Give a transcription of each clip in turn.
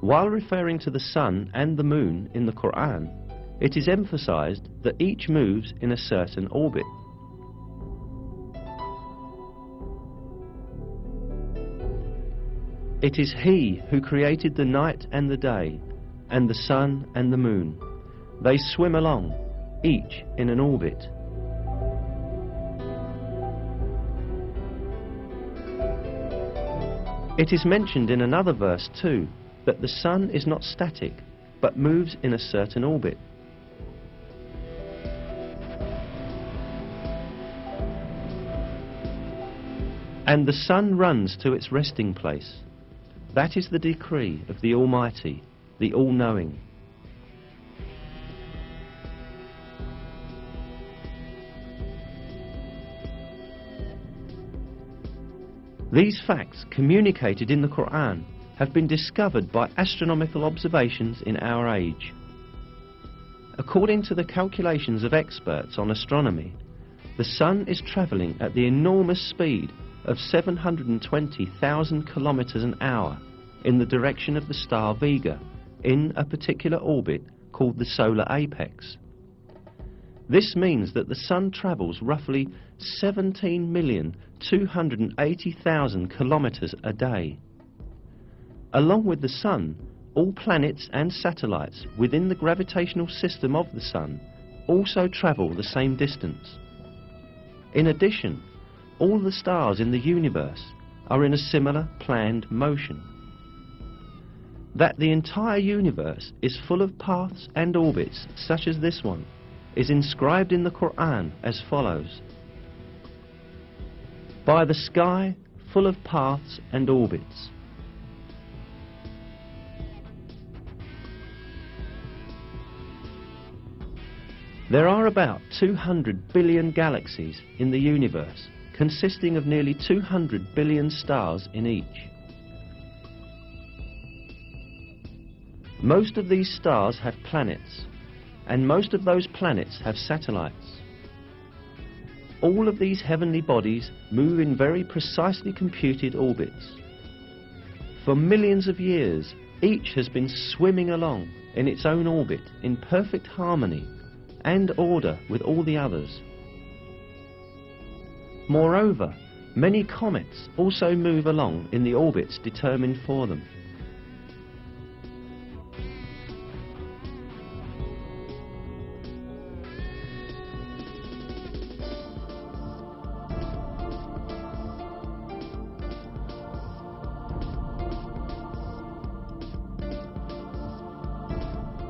While referring to the sun and the moon in the Quran, it is emphasized that each moves in a certain orbit. It is He who created the night and the day, and the sun and the moon. They swim along, each in an orbit. It is mentioned in another verse too, that the sun is not static, but moves in a certain orbit. And the sun runs to its resting place. That is the decree of the Almighty, the All-Knowing. These facts communicated in the Quran have been discovered by astronomical observations in our age. According to the calculations of experts on astronomy, the sun is travelling at the enormous speed of 720,000 kilometers an hour in the direction of the star Vega in a particular orbit called the solar apex. This means that the sun travels roughly 17,280,000 kilometers a day. Along with the sun, all planets and satellites within the gravitational system of the sun also travel the same distance. In addition, all the stars in the universe are in a similar planned motion. That the entire universe is full of paths and orbits such as this one is inscribed in the Quran as follows: by the sky full of paths and orbits. There are about 200 billion galaxies in the universe, consisting of nearly 200 billion stars in each. Most of these stars have planets, and most of those planets have satellites. All of these heavenly bodies move in very precisely computed orbits. For millions of years, each has been swimming along in its own orbit in perfect harmony and order with all the others. Moreover, many comets also move along in the orbits determined for them.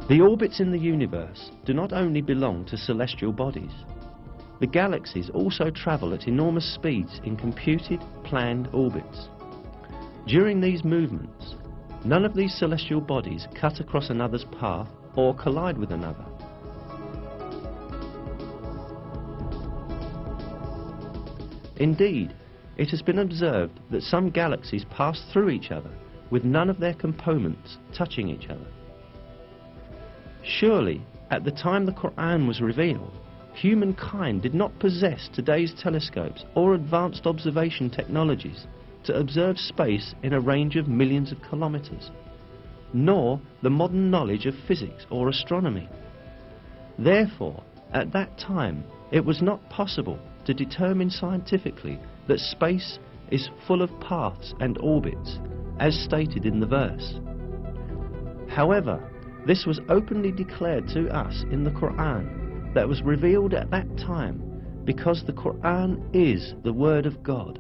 The orbits in the universe do not only belong to celestial bodies. The galaxies also travel at enormous speeds in computed, planned orbits. During these movements, none of these celestial bodies cut across another's path or collide with another. Indeed, it has been observed that some galaxies pass through each other with none of their components touching each other. Surely, at the time the Quran was revealed, humankind did not possess today's telescopes or advanced observation technologies to observe space in a range of millions of kilometers, nor the modern knowledge of physics or astronomy. Therefore, at that time, it was not possible to determine scientifically that space is full of paths and orbits, as stated in the verse. However, this was openly declared to us in the Quran that was revealed at that time, because the Quran is the Word of God,